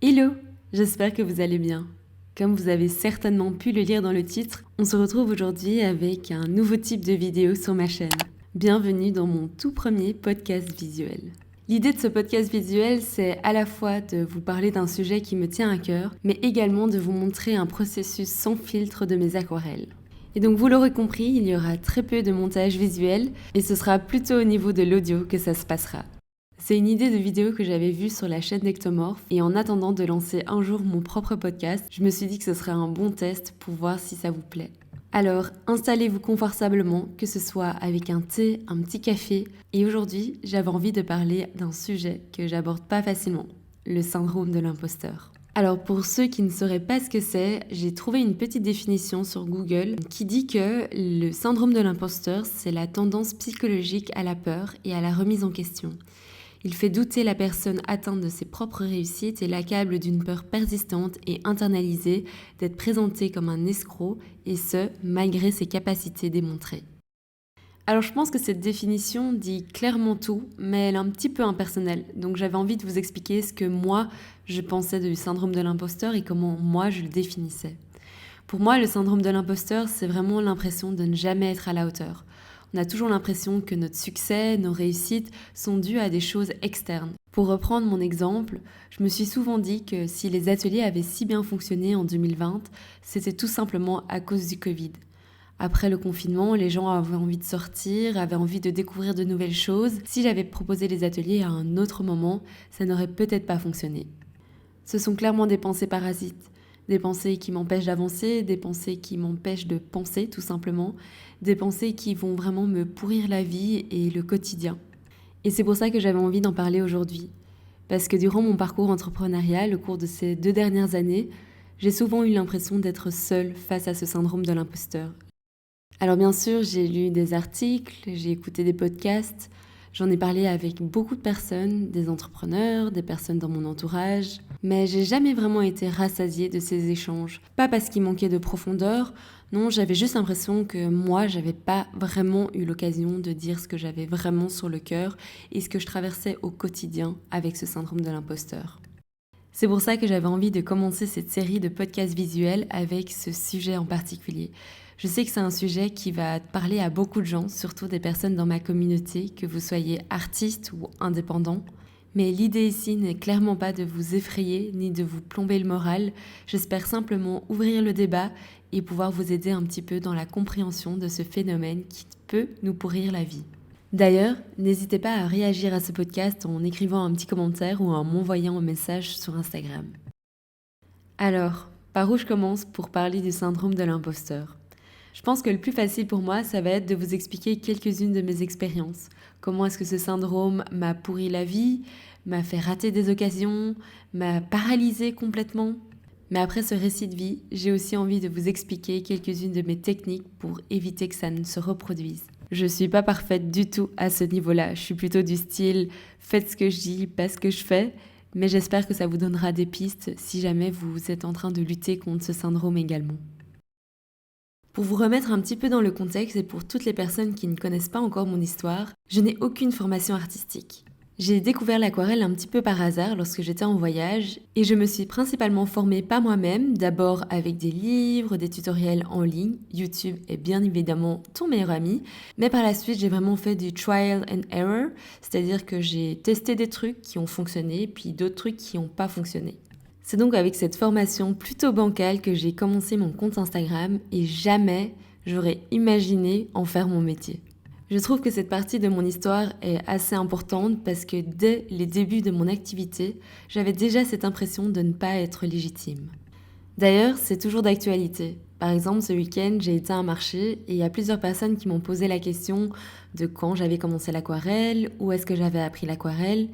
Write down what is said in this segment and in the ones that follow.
Hello, j'espère que vous allez bien. Comme vous avez certainement pu le lire dans le titre, on se retrouve aujourd'hui avec un nouveau type de vidéo sur ma chaîne. Bienvenue dans mon tout premier podcast visuel. L'idée de ce podcast visuel, c'est à la fois de vous parler d'un sujet qui me tient à cœur, mais également de vous montrer un processus sans filtre de mes aquarelles. Et donc vous l'aurez compris, il y aura très peu de montage visuel et ce sera plutôt au niveau de l'audio que ça se passera. C'est une idée de vidéo que j'avais vue sur la chaîne d'Ectomorph et en attendant de lancer un jour mon propre podcast, je me suis dit que ce serait un bon test pour voir si ça vous plaît. Alors, installez-vous confortablement, que ce soit avec un thé, un petit café. Et aujourd'hui, j'avais envie de parler d'un sujet que j'aborde pas facilement, le syndrome de l'imposteur. Alors pour ceux qui ne sauraient pas ce que c'est, j'ai trouvé une petite définition sur Google qui dit que le syndrome de l'imposteur, c'est la tendance psychologique à la peur et à la remise en question. Il fait douter la personne atteinte de ses propres réussites et l'accable d'une peur persistante et internalisée d'être présentée comme un escroc, et ce, malgré ses capacités démontrées. Alors je pense que cette définition dit clairement tout, mais elle est un petit peu impersonnelle. Donc j'avais envie de vous expliquer ce que moi, je pensais du syndrome de l'imposteur et comment moi, je le définissais. Pour moi, le syndrome de l'imposteur, c'est vraiment l'impression de ne jamais être à la hauteur. On a toujours l'impression que notre succès, nos réussites sont dues à des choses externes. Pour reprendre mon exemple, je me suis souvent dit que si les ateliers avaient si bien fonctionné en 2020, c'était tout simplement à cause du Covid. Après le confinement, les gens avaient envie de sortir, avaient envie de découvrir de nouvelles choses. Si j'avais proposé les ateliers à un autre moment, ça n'aurait peut-être pas fonctionné. Ce sont clairement des pensées parasites. Des pensées qui m'empêchent d'avancer, des pensées qui m'empêchent de penser tout simplement, des pensées qui vont vraiment me pourrir la vie et le quotidien. Et c'est pour ça que j'avais envie d'en parler aujourd'hui. Parce que durant mon parcours entrepreneurial, au cours de ces 2 dernières années, j'ai souvent eu l'impression d'être seule face à ce syndrome de l'imposteur. Alors bien sûr, j'ai lu des articles, j'ai écouté des podcasts, j'en ai parlé avec beaucoup de personnes, des entrepreneurs, des personnes dans mon entourage, mais j'ai jamais vraiment été rassasiée de ces échanges. Pas parce qu'il manquait de profondeur, non, j'avais juste l'impression que moi, j'avais pas vraiment eu l'occasion de dire ce que j'avais vraiment sur le cœur et ce que je traversais au quotidien avec ce syndrome de l'imposteur. C'est pour ça que j'avais envie de commencer cette série de podcasts visuels avec ce sujet en particulier. Je sais que c'est un sujet qui va parler à beaucoup de gens, surtout des personnes dans ma communauté, que vous soyez artiste ou indépendant. Mais l'idée ici n'est clairement pas de vous effrayer ni de vous plomber le moral. J'espère simplement ouvrir le débat et pouvoir vous aider un petit peu dans la compréhension de ce phénomène qui peut nous pourrir la vie. D'ailleurs, n'hésitez pas à réagir à ce podcast en écrivant un petit commentaire ou en m'envoyant un message sur Instagram. Alors, par où je commence pour parler du syndrome de l'imposteur ? Je pense que le plus facile pour moi, ça va être de vous expliquer quelques-unes de mes expériences. Comment est-ce que ce syndrome m'a pourri la vie, m'a fait rater des occasions, m'a paralysée complètement. Mais après ce récit de vie, j'ai aussi envie de vous expliquer quelques-unes de mes techniques pour éviter que ça ne se reproduise. Je suis pas parfaite du tout à ce niveau-là. Je suis plutôt du style « faites ce que je dis, pas ce que je fais ». Mais j'espère que ça vous donnera des pistes si jamais vous êtes en train de lutter contre ce syndrome également. Pour vous remettre un petit peu dans le contexte et pour toutes les personnes qui ne connaissent pas encore mon histoire, je n'ai aucune formation artistique. J'ai découvert l'aquarelle un petit peu par hasard lorsque j'étais en voyage et je me suis principalement formée par moi-même, d'abord avec des livres, des tutoriels en ligne, YouTube est bien évidemment ton meilleur ami, mais par la suite j'ai vraiment fait du trial and error, c'est-à-dire que j'ai testé des trucs qui ont fonctionné puis d'autres trucs qui n'ont pas fonctionné. C'est donc avec cette formation plutôt bancale que j'ai commencé mon compte Instagram et jamais j'aurais imaginé en faire mon métier. Je trouve que cette partie de mon histoire est assez importante parce que dès les débuts de mon activité, j'avais déjà cette impression de ne pas être légitime. D'ailleurs, c'est toujours d'actualité. Par exemple, ce week-end, j'ai été à un marché et il y a plusieurs personnes qui m'ont posé la question de quand j'avais commencé l'aquarelle, où est-ce que j'avais appris l'aquarelle.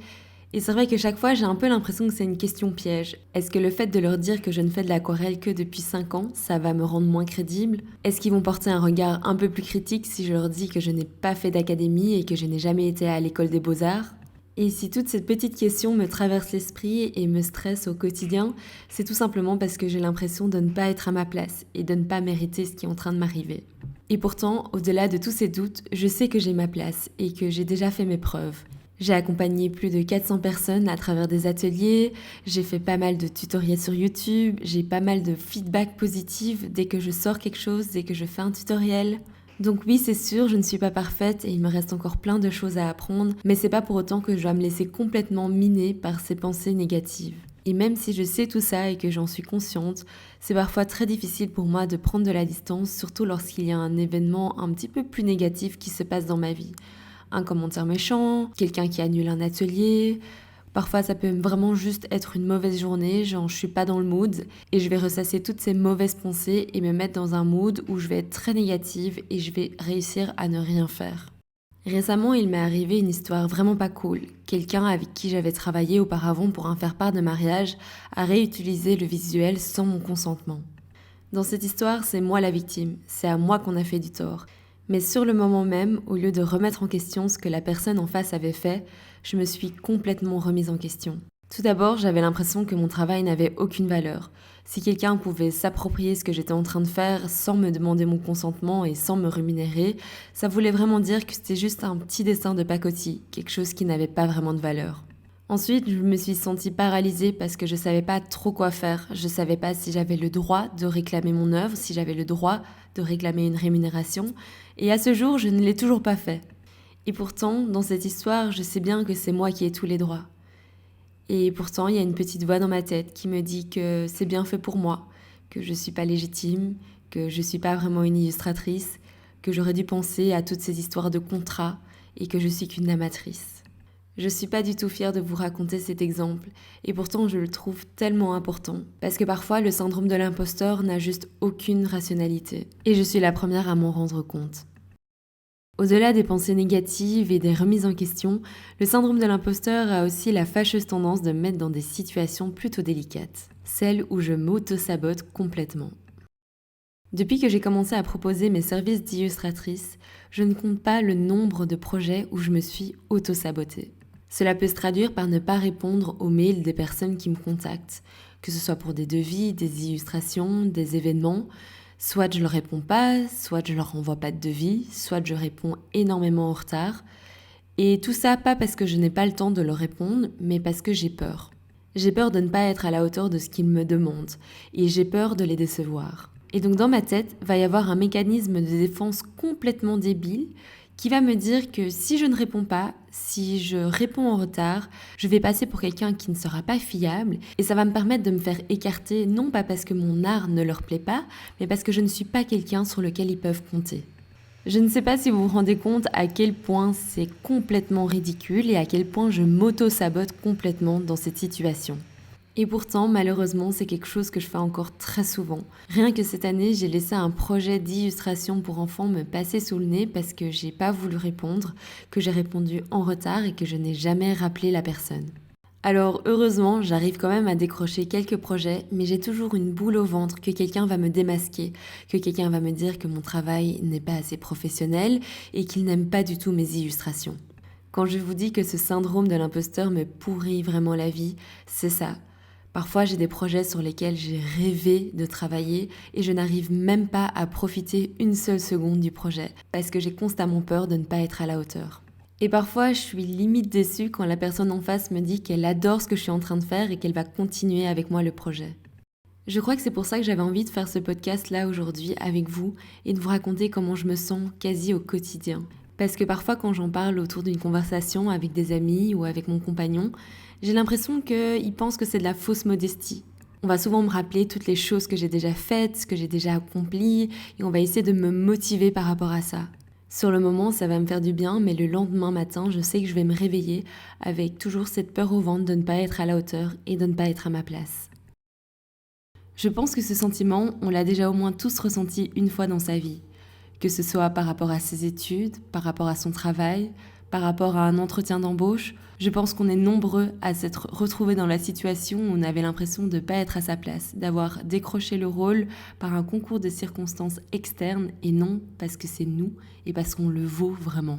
Et c'est vrai que chaque fois, j'ai un peu l'impression que c'est une question piège. Est-ce que le fait de leur dire que je ne fais de l'aquarelle que depuis 5 ans, ça va me rendre moins crédible ? Est-ce qu'ils vont porter un regard un peu plus critique si je leur dis que je n'ai pas fait d'académie et que je n'ai jamais été à l'école des beaux-arts ? Et si toutes ces petites questions me traversent l'esprit et me stressent au quotidien, c'est tout simplement parce que j'ai l'impression de ne pas être à ma place et de ne pas mériter ce qui est en train de m'arriver. Et pourtant, au-delà de tous ces doutes, je sais que j'ai ma place et que j'ai déjà fait mes preuves. J'ai accompagné plus de 400 personnes à travers des ateliers, j'ai fait pas mal de tutoriels sur YouTube, j'ai pas mal de feedback positif dès que je sors quelque chose, dès que je fais un tutoriel. Donc oui, c'est sûr, je ne suis pas parfaite et il me reste encore plein de choses à apprendre, mais c'est pas pour autant que je dois me laisser complètement miner par ces pensées négatives. Et même si je sais tout ça et que j'en suis consciente, c'est parfois très difficile pour moi de prendre de la distance, surtout lorsqu'il y a un événement un petit peu plus négatif qui se passe dans ma vie. Un commentaire méchant, quelqu'un qui annule un atelier. Parfois, ça peut vraiment juste être une mauvaise journée, genre je suis pas dans le mood et je vais ressasser toutes ces mauvaises pensées et me mettre dans un mood où je vais être très négative et je vais réussir à ne rien faire. Récemment, il m'est arrivé une histoire vraiment pas cool. Quelqu'un avec qui j'avais travaillé auparavant pour un faire-part de mariage a réutilisé le visuel sans mon consentement. Dans cette histoire, c'est moi la victime, c'est à moi qu'on a fait du tort. Mais sur le moment même, au lieu de remettre en question ce que la personne en face avait fait, je me suis complètement remise en question. Tout d'abord, j'avais l'impression que mon travail n'avait aucune valeur. Si quelqu'un pouvait s'approprier ce que j'étais en train de faire sans me demander mon consentement et sans me rémunérer, ça voulait vraiment dire que c'était juste un petit dessin de pacotille, quelque chose qui n'avait pas vraiment de valeur. Ensuite, je me suis sentie paralysée parce que je ne savais pas trop quoi faire. Je ne savais pas si j'avais le droit de réclamer mon œuvre, si j'avais le droit de réclamer une rémunération. Et à ce jour, je ne l'ai toujours pas fait. Et pourtant, dans cette histoire, je sais bien que c'est moi qui ai tous les droits. Et pourtant, il y a une petite voix dans ma tête qui me dit que c'est bien fait pour moi, que je ne suis pas légitime, que je ne suis pas vraiment une illustratrice, que j'aurais dû penser à toutes ces histoires de contrats et que je suis qu'une amatrice. Je suis pas du tout fière de vous raconter cet exemple, et pourtant je le trouve tellement important, parce que parfois le syndrome de l'imposteur n'a juste aucune rationalité, et je suis la première à m'en rendre compte. Au-delà des pensées négatives et des remises en question, le syndrome de l'imposteur a aussi la fâcheuse tendance de me mettre dans des situations plutôt délicates, celles où je m'auto-sabote complètement. Depuis que j'ai commencé à proposer mes services d'illustratrice, je ne compte pas le nombre de projets où je me suis auto-sabotée. Cela peut se traduire par ne pas répondre aux mails des personnes qui me contactent, que ce soit pour des devis, des illustrations, des événements. Soit je leur réponds pas, soit je leur envoie pas de devis, soit je réponds énormément en retard. Et tout ça pas parce que je n'ai pas le temps de leur répondre, mais parce que j'ai peur. J'ai peur de ne pas être à la hauteur de ce qu'ils me demandent, et j'ai peur de les décevoir. Et donc dans ma tête, va y avoir un mécanisme de défense complètement débile qui va me dire que si je ne réponds pas, si je réponds en retard, je vais passer pour quelqu'un qui ne sera pas fiable et ça va me permettre de me faire écarter, non pas parce que mon art ne leur plaît pas, mais parce que je ne suis pas quelqu'un sur lequel ils peuvent compter. Je ne sais pas si vous vous rendez compte à quel point c'est complètement ridicule et à quel point je m'auto-sabote complètement dans cette situation. Et pourtant, malheureusement, c'est quelque chose que je fais encore très souvent. Rien que cette année, j'ai laissé un projet d'illustration pour enfants me passer sous le nez parce que j'ai pas voulu répondre, que j'ai répondu en retard et que je n'ai jamais rappelé la personne. Alors heureusement, j'arrive quand même à décrocher quelques projets, mais j'ai toujours une boule au ventre que quelqu'un va me démasquer, que quelqu'un va me dire que mon travail n'est pas assez professionnel et qu'il n'aime pas du tout mes illustrations. Quand je vous dis que ce syndrome de l'imposteur me pourrit vraiment la vie, c'est ça. Parfois, j'ai des projets sur lesquels j'ai rêvé de travailler et je n'arrive même pas à profiter une seule seconde du projet parce que j'ai constamment peur de ne pas être à la hauteur. Et parfois, je suis limite déçue quand la personne en face me dit qu'elle adore ce que je suis en train de faire et qu'elle va continuer avec moi le projet. Je crois que c'est pour ça que j'avais envie de faire ce podcast-là aujourd'hui avec vous et de vous raconter comment je me sens quasi au quotidien. Parce que parfois, quand j'en parle autour d'une conversation avec des amis ou avec mon compagnon, j'ai l'impression qu'ils pensent que c'est de la fausse modestie. On va souvent me rappeler toutes les choses que j'ai déjà faites, ce que j'ai déjà accompli, et on va essayer de me motiver par rapport à ça. Sur le moment, ça va me faire du bien, mais le lendemain matin, je sais que je vais me réveiller avec toujours cette peur au ventre de ne pas être à la hauteur et de ne pas être à ma place. Je pense que ce sentiment, on l'a déjà au moins tous ressenti une fois dans sa vie. Que ce soit par rapport à ses études, par rapport à son travail, par rapport à un entretien d'embauche, je pense qu'on est nombreux à s'être retrouvés dans la situation où on avait l'impression de ne pas être à sa place, d'avoir décroché le rôle par un concours de circonstances externes et non parce que c'est nous et parce qu'on le vaut vraiment.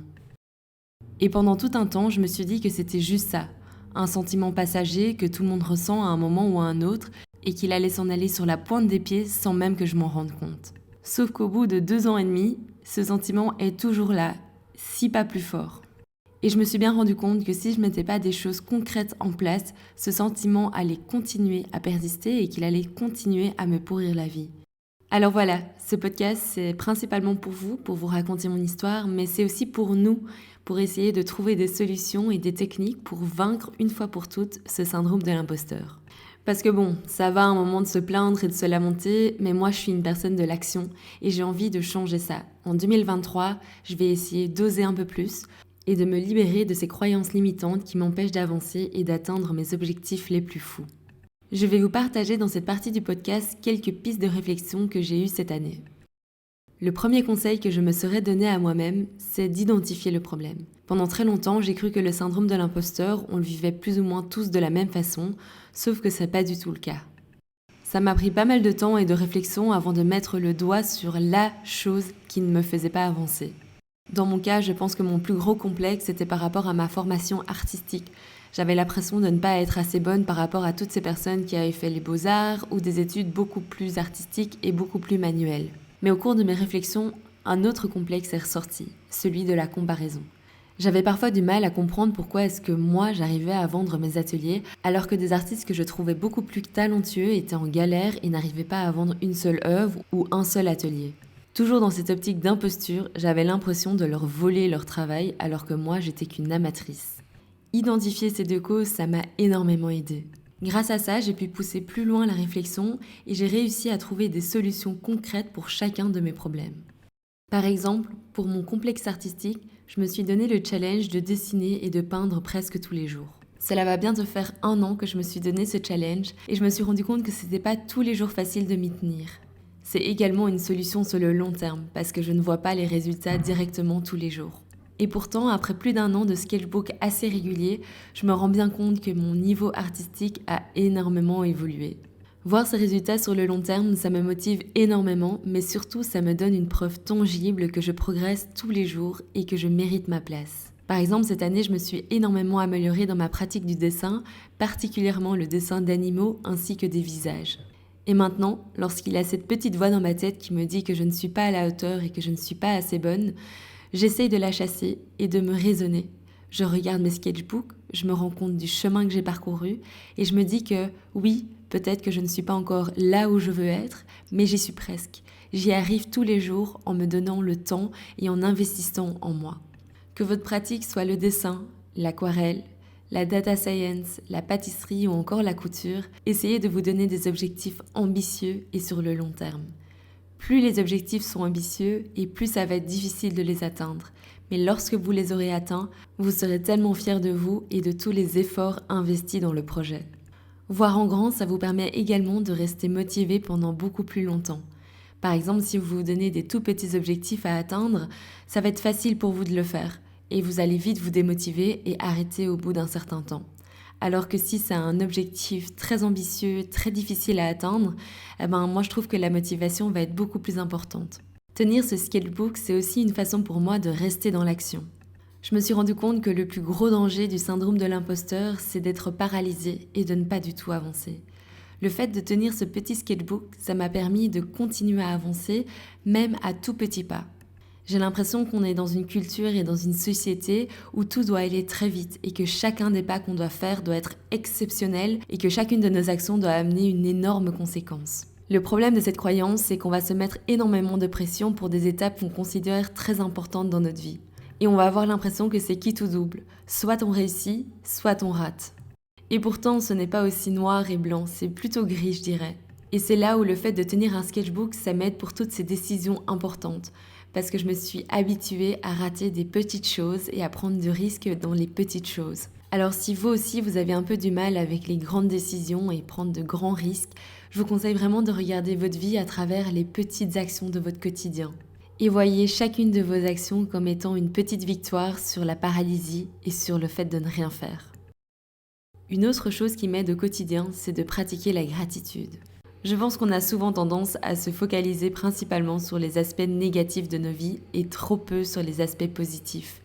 Et pendant tout un temps, je me suis dit que c'était juste ça, un sentiment passager que tout le monde ressent à un moment ou à un autre et qu'il allait s'en aller sur la pointe des pieds sans même que je m'en rende compte. Sauf qu'au bout de 2 ans et demi, ce sentiment est toujours là, si pas plus fort. Et je me suis bien rendu compte que si je mettais pas des choses concrètes en place, ce sentiment allait continuer à persister et qu'il allait continuer à me pourrir la vie. Alors voilà, ce podcast, c'est principalement pour vous raconter mon histoire, mais c'est aussi pour nous, pour essayer de trouver des solutions et des techniques pour vaincre une fois pour toutes ce syndrome de l'imposteur. Parce que bon, ça va un moment de se plaindre et de se lamenter, mais moi je suis une personne de l'action et j'ai envie de changer ça. En 2023, je vais essayer d'oser un peu plus et de me libérer de ces croyances limitantes qui m'empêchent d'avancer et d'atteindre mes objectifs les plus fous. Je vais vous partager dans cette partie du podcast quelques pistes de réflexion que j'ai eues cette année. Le premier conseil que je me serais donné à moi-même, c'est d'identifier le problème. Pendant très longtemps, j'ai cru que le syndrome de l'imposteur, on le vivait plus ou moins tous de la même façon, sauf que c'est pas du tout le cas. Ça m'a pris pas mal de temps et de réflexion avant de mettre le doigt sur la chose qui ne me faisait pas avancer. Dans mon cas, je pense que mon plus gros complexe était par rapport à ma formation artistique. J'avais l'impression de ne pas être assez bonne par rapport à toutes ces personnes qui avaient fait les beaux-arts ou des études beaucoup plus artistiques et beaucoup plus manuelles. Mais au cours de mes réflexions, un autre complexe est ressorti, celui de la comparaison. J'avais parfois du mal à comprendre pourquoi est-ce que moi j'arrivais à vendre mes ateliers alors que des artistes que je trouvais beaucoup plus talentueux étaient en galère et n'arrivaient pas à vendre une seule œuvre ou un seul atelier. Toujours dans cette optique d'imposture, j'avais l'impression de leur voler leur travail alors que moi j'étais qu'une amatrice. Identifier ces deux causes, ça m'a énormément aidée. Grâce à ça, j'ai pu pousser plus loin la réflexion et j'ai réussi à trouver des solutions concrètes pour chacun de mes problèmes. Par exemple, pour mon complexe artistique, je me suis donné le challenge de dessiner et de peindre presque tous les jours. Cela va bientôt faire 1 an que je me suis donné ce challenge et je me suis rendu compte que c'était pas tous les jours facile de m'y tenir. C'est également une solution sur le long terme parce que je ne vois pas les résultats directement tous les jours. Et pourtant, après plus d'1 an de sketchbook assez régulier, je me rends bien compte que mon niveau artistique a énormément évolué. Voir ces résultats sur le long terme, ça me motive énormément, mais surtout ça me donne une preuve tangible que je progresse tous les jours et que je mérite ma place. Par exemple, cette année, je me suis énormément améliorée dans ma pratique du dessin, particulièrement le dessin d'animaux ainsi que des visages. Et maintenant, lorsqu'il y a cette petite voix dans ma tête qui me dit que je ne suis pas à la hauteur et que je ne suis pas assez bonne, j'essaye de la chasser et de me raisonner. Je regarde mes sketchbooks, je me rends compte du chemin que j'ai parcouru et je me dis que oui, peut-être que je ne suis pas encore là où je veux être, mais j'y suis presque. J'y arrive tous les jours en me donnant le temps et en investissant en moi. Que votre pratique soit le dessin, l'aquarelle, la data science, la pâtisserie ou encore la couture, essayez de vous donner des objectifs ambitieux et sur le long terme. Plus les objectifs sont ambitieux et plus ça va être difficile de les atteindre. Mais lorsque vous les aurez atteints, vous serez tellement fiers de vous et de tous les efforts investis dans le projet. Voir en grand, ça vous permet également de rester motivé pendant beaucoup plus longtemps. Par exemple, si vous vous donnez des tout petits objectifs à atteindre, ça va être facile pour vous de le faire et vous allez vite vous démotiver et arrêter au bout d'un certain temps. Alors que si c'est un objectif très ambitieux, très difficile à atteindre, moi je trouve que la motivation va être beaucoup plus importante. Tenir ce sketchbook, c'est aussi une façon pour moi de rester dans l'action. Je me suis rendu compte que le plus gros danger du syndrome de l'imposteur, c'est d'être paralysé et de ne pas du tout avancer. Le fait de tenir ce petit sketchbook, ça m'a permis de continuer à avancer, même à tout petits pas. J'ai l'impression qu'on est dans une culture et dans une société où tout doit aller très vite et que chacun des pas qu'on doit faire doit être exceptionnel et que chacune de nos actions doit amener une énorme conséquence. Le problème de cette croyance, c'est qu'on va se mettre énormément de pression pour des étapes qu'on considère très importantes dans notre vie. Et on va avoir l'impression que c'est quitte ou double. Soit on réussit, soit on rate. Et pourtant, ce n'est pas aussi noir et blanc, c'est plutôt gris, je dirais. Et c'est là où le fait de tenir un sketchbook, ça m'aide pour toutes ces décisions importantes. Parce que je me suis habituée à rater des petites choses et à prendre du risque dans les petites choses. Alors si vous aussi vous avez un peu du mal avec les grandes décisions et prendre de grands risques, je vous conseille vraiment de regarder votre vie à travers les petites actions de votre quotidien. Et voyez chacune de vos actions comme étant une petite victoire sur la paralysie et sur le fait de ne rien faire. Une autre chose qui m'aide au quotidien, c'est de pratiquer la gratitude. Je pense qu'on a souvent tendance à se focaliser principalement sur les aspects négatifs de nos vies et trop peu sur les aspects positifs.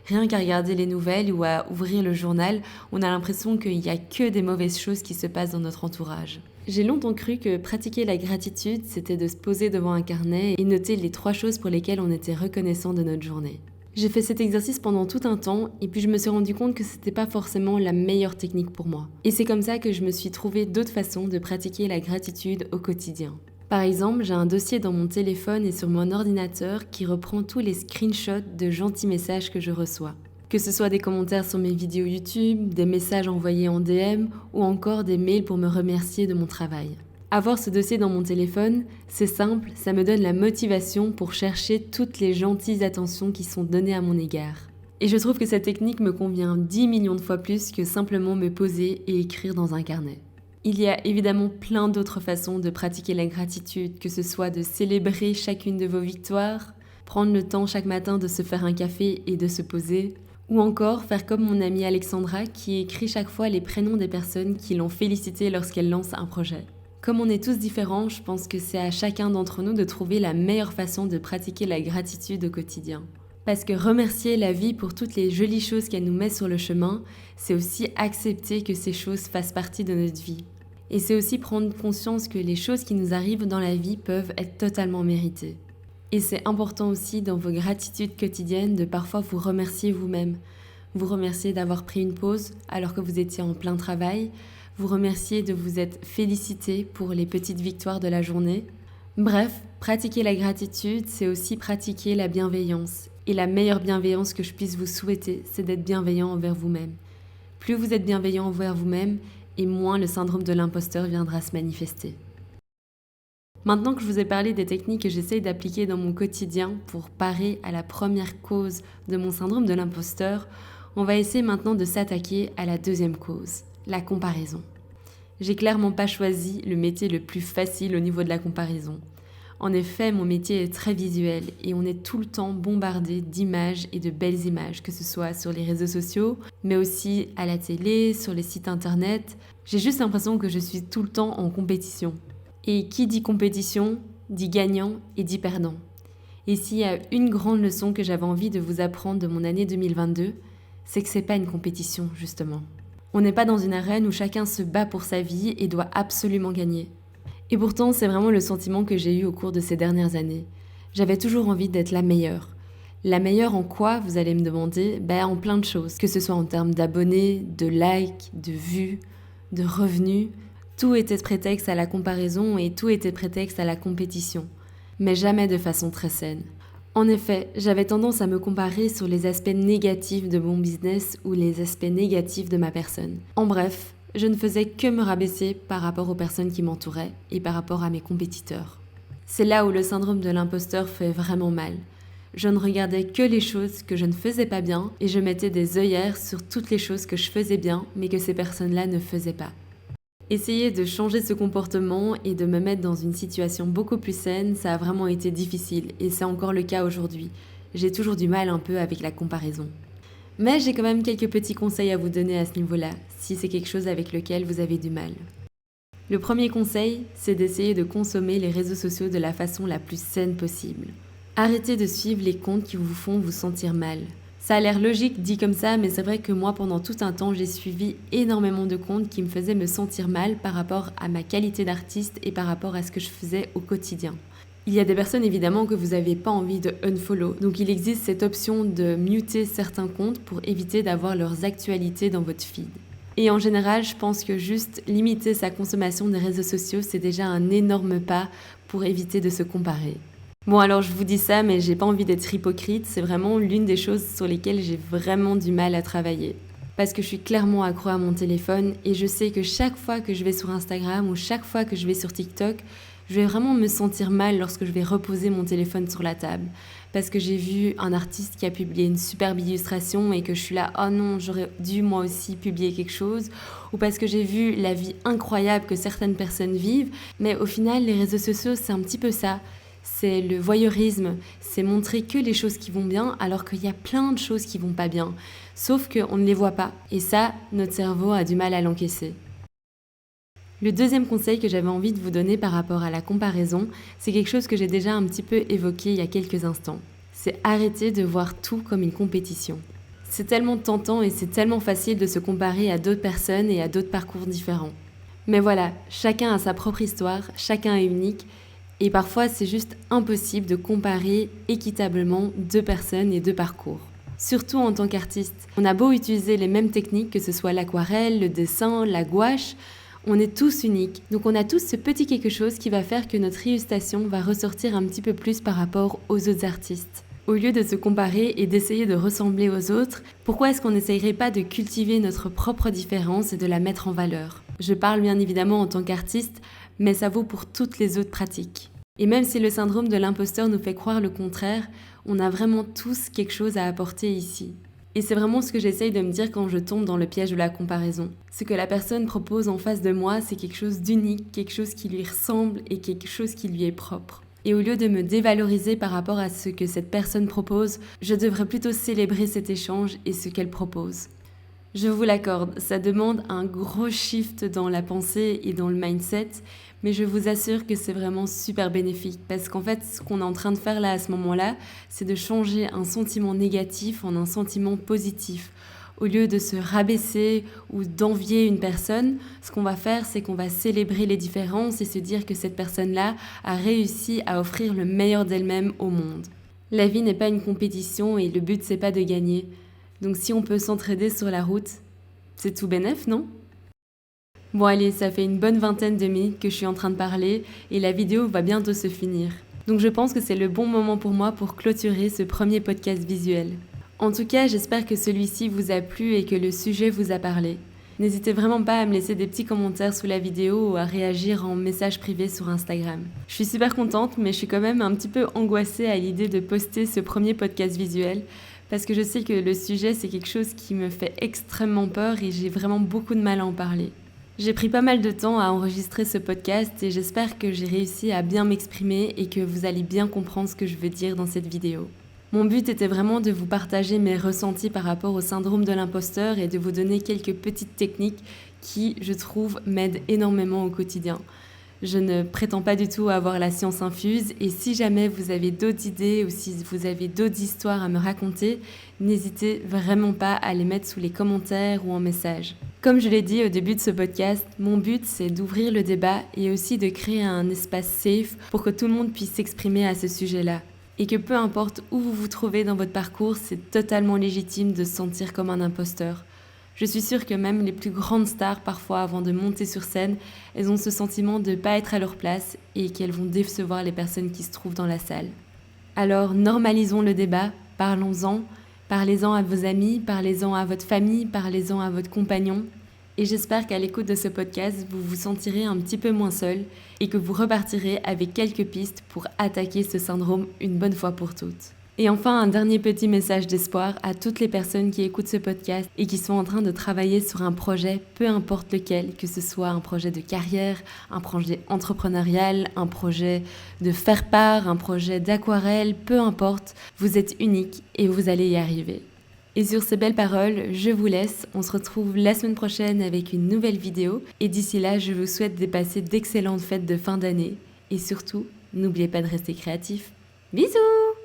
Rien qu'à regarder les nouvelles ou à ouvrir le journal, on a l'impression qu'il n'y a que des mauvaises choses qui se passent dans notre entourage. J'ai longtemps cru que pratiquer la gratitude, c'était de se poser devant un carnet et noter les 3 choses pour lesquelles on était reconnaissant de notre journée. J'ai fait cet exercice pendant tout un temps et puis je me suis rendu compte que c'était pas forcément la meilleure technique pour moi. Et c'est comme ça que je me suis trouvé d'autres façons de pratiquer la gratitude au quotidien. Par exemple, j'ai un dossier dans mon téléphone et sur mon ordinateur qui reprend tous les screenshots de gentils messages que je reçois. Que ce soit des commentaires sur mes vidéos YouTube, des messages envoyés en DM ou encore des mails pour me remercier de mon travail. Avoir ce dossier dans mon téléphone, c'est simple, ça me donne la motivation pour chercher toutes les gentilles attentions qui sont données à mon égard. Et je trouve que cette technique me convient 10 millions de fois plus que simplement me poser et écrire dans un carnet. Il y a évidemment plein d'autres façons de pratiquer la gratitude, que ce soit de célébrer chacune de vos victoires, prendre le temps chaque matin de se faire un café et de se poser, ou encore faire comme mon amie Alexandra qui écrit chaque fois les prénoms des personnes qui l'ont félicité lorsqu'elle lance un projet. Comme on est tous différents, je pense que c'est à chacun d'entre nous de trouver la meilleure façon de pratiquer la gratitude au quotidien. Parce que remercier la vie pour toutes les jolies choses qu'elle nous met sur le chemin, c'est aussi accepter que ces choses fassent partie de notre vie. Et c'est aussi prendre conscience que les choses qui nous arrivent dans la vie peuvent être totalement méritées. Et c'est important aussi dans vos gratitudes quotidiennes de parfois vous remercier vous-même. Vous remercier d'avoir pris une pause alors que vous étiez en plein travail, vous remercier de vous être félicité pour les petites victoires de la journée. Bref, pratiquer la gratitude, c'est aussi pratiquer la bienveillance. Et la meilleure bienveillance que je puisse vous souhaiter, c'est d'être bienveillant envers vous-même. Plus vous êtes bienveillant envers vous-même, et moins le syndrome de l'imposteur viendra se manifester. Maintenant que je vous ai parlé des techniques que j'essaye d'appliquer dans mon quotidien pour parer à la première cause de mon syndrome de l'imposteur, on va essayer maintenant de s'attaquer à la deuxième cause, la comparaison. J'ai clairement pas choisi le métier le plus facile au niveau de la comparaison. En effet, mon métier est très visuel et on est tout le temps bombardé d'images et de belles images, que ce soit sur les réseaux sociaux, mais aussi à la télé, sur les sites internet. J'ai juste l'impression que je suis tout le temps en compétition. Et qui dit compétition, dit gagnant et dit perdant. Et s'il y a une grande leçon que j'avais envie de vous apprendre de mon année 2022, c'est que c'est pas une compétition, justement. On n'est pas dans une arène où chacun se bat pour sa vie et doit absolument gagner. Et pourtant, c'est vraiment le sentiment que j'ai eu au cours de ces dernières années. J'avais toujours envie d'être la meilleure. La meilleure en quoi, vous allez me demander? En plein de choses. Que ce soit en termes d'abonnés, de likes, de vues, de revenus. Tout était prétexte à la comparaison et tout était prétexte à la compétition. Mais jamais de façon très saine. En effet, j'avais tendance à me comparer sur les aspects négatifs de mon business ou les aspects négatifs de ma personne. En bref, je ne faisais que me rabaisser par rapport aux personnes qui m'entouraient et par rapport à mes compétiteurs. C'est là où le syndrome de l'imposteur fait vraiment mal. Je ne regardais que les choses que je ne faisais pas bien et je mettais des œillères sur toutes les choses que je faisais bien mais que ces personnes-là ne faisaient pas. Essayer de changer ce comportement et de me mettre dans une situation beaucoup plus saine, ça a vraiment été difficile et c'est encore le cas aujourd'hui. J'ai toujours du mal un peu avec la comparaison. Mais j'ai quand même quelques petits conseils à vous donner à ce niveau-là, si c'est quelque chose avec lequel vous avez du mal. Le premier conseil, c'est d'essayer de consommer les réseaux sociaux de la façon la plus saine possible. Arrêtez de suivre les comptes qui vous font vous sentir mal. Ça a l'air logique dit comme ça, mais c'est vrai que moi, pendant tout un temps, j'ai suivi énormément de comptes qui me faisaient me sentir mal par rapport à ma qualité d'artiste et par rapport à ce que je faisais au quotidien. Il y a des personnes évidemment que vous n'avez pas envie de unfollow, donc il existe cette option de muter certains comptes pour éviter d'avoir leurs actualités dans votre feed. Et en général, je pense que juste limiter sa consommation des réseaux sociaux, c'est déjà un énorme pas pour éviter de se comparer. Bon alors je vous dis ça, mais j'ai pas envie d'être hypocrite, c'est vraiment l'une des choses sur lesquelles j'ai vraiment du mal à travailler. Parce que je suis clairement accro à mon téléphone et je sais que chaque fois que je vais sur Instagram ou chaque fois que je vais sur TikTok, je vais vraiment me sentir mal lorsque je vais reposer mon téléphone sur la table. Parce que j'ai vu un artiste qui a publié une superbe illustration et que je suis là, oh non, j'aurais dû moi aussi publier quelque chose. Ou parce que j'ai vu la vie incroyable que certaines personnes vivent. Mais au final, les réseaux sociaux, c'est un petit peu ça. C'est le voyeurisme, c'est montrer que les choses qui vont bien alors qu'il y a plein de choses qui vont pas bien. Sauf qu'on ne les voit pas. Et ça, notre cerveau a du mal à l'encaisser. Le deuxième conseil que j'avais envie de vous donner par rapport à la comparaison, c'est quelque chose que j'ai déjà un petit peu évoqué il y a quelques instants. C'est arrêter de voir tout comme une compétition. C'est tellement tentant et c'est tellement facile de se comparer à d'autres personnes et à d'autres parcours différents. Mais voilà, chacun a sa propre histoire, chacun est unique Et parfois, c'est juste impossible de comparer équitablement deux personnes et deux parcours. Surtout en tant qu'artiste. On a beau utiliser les mêmes techniques, que ce soit l'aquarelle, le dessin, la gouache, on est tous uniques. Donc on a tous ce petit quelque chose qui va faire que notre illustration va ressortir un petit peu plus par rapport aux autres artistes. Au lieu de se comparer et d'essayer de ressembler aux autres, pourquoi est-ce qu'on n'essayerait pas de cultiver notre propre différence et de la mettre en valeur ? Je parle bien évidemment en tant qu'artiste, mais ça vaut pour toutes les autres pratiques. Et même si le syndrome de l'imposteur nous fait croire le contraire, on a vraiment tous quelque chose à apporter ici. Et c'est vraiment ce que j'essaye de me dire quand je tombe dans le piège de la comparaison. Ce que la personne propose en face de moi, c'est quelque chose d'unique, quelque chose qui lui ressemble et quelque chose qui lui est propre. Et au lieu de me dévaloriser par rapport à ce que cette personne propose, je devrais plutôt célébrer cet échange et ce qu'elle propose. Je vous l'accorde, ça demande un gros shift dans la pensée et dans le mindset, mais je vous assure que c'est vraiment super bénéfique parce qu'en fait, ce qu'on est en train de faire là à ce moment-là, c'est de changer un sentiment négatif en un sentiment positif. Au lieu de se rabaisser ou d'envier une personne, ce qu'on va faire, c'est qu'on va célébrer les différences et se dire que cette personne-là a réussi à offrir le meilleur d'elle-même au monde. La vie n'est pas une compétition et le but, c'est pas de gagner. Donc si on peut s'entraider sur la route, c'est tout bénef, non ? Bon allez, ça fait une bonne vingtaine de minutes que je suis en train de parler et la vidéo va bientôt se finir. Donc je pense que c'est le bon moment pour moi pour clôturer ce premier podcast visuel. En tout cas, j'espère que celui-ci vous a plu et que le sujet vous a parlé. N'hésitez vraiment pas à me laisser des petits commentaires sous la vidéo ou à réagir en message privé sur Instagram. Je suis super contente, mais je suis quand même un petit peu angoissée à l'idée de poster ce premier podcast visuel parce que je sais que le sujet, c'est quelque chose qui me fait extrêmement peur et j'ai vraiment beaucoup de mal à en parler. J'ai pris pas mal de temps à enregistrer ce podcast et j'espère que j'ai réussi à bien m'exprimer et que vous allez bien comprendre ce que je veux dire dans cette vidéo. Mon but était vraiment de vous partager mes ressentis par rapport au syndrome de l'imposteur et de vous donner quelques petites techniques qui, je trouve, m'aident énormément au quotidien. Je ne prétends pas du tout avoir la science infuse et si jamais vous avez d'autres idées ou si vous avez d'autres histoires à me raconter, n'hésitez vraiment pas à les mettre sous les commentaires ou en message. Comme je l'ai dit au début de ce podcast, mon but c'est d'ouvrir le débat et aussi de créer un espace safe pour que tout le monde puisse s'exprimer à ce sujet-là. Et que peu importe où vous vous trouvez dans votre parcours, c'est totalement légitime de se sentir comme un imposteur. Je suis sûre que même les plus grandes stars, parfois avant de monter sur scène, elles ont ce sentiment de ne pas être à leur place et qu'elles vont décevoir les personnes qui se trouvent dans la salle. Alors normalisons le débat, parlons-en, parlez-en à vos amis, parlez-en à votre famille, parlez-en à votre compagnon. Et j'espère qu'à l'écoute de ce podcast, vous vous sentirez un petit peu moins seul et que vous repartirez avec quelques pistes pour attaquer ce syndrome une bonne fois pour toutes. Et enfin, un dernier petit message d'espoir à toutes les personnes qui écoutent ce podcast et qui sont en train de travailler sur un projet, peu importe lequel, que ce soit un projet de carrière, un projet entrepreneurial, un projet de faire part, un projet d'aquarelle, peu importe, vous êtes unique et vous allez y arriver. Et sur ces belles paroles, je vous laisse. On se retrouve la semaine prochaine avec une nouvelle vidéo. Et d'ici là, je vous souhaite de passer d'excellentes fêtes de fin d'année. Et surtout, n'oubliez pas de rester créatif. Bisous!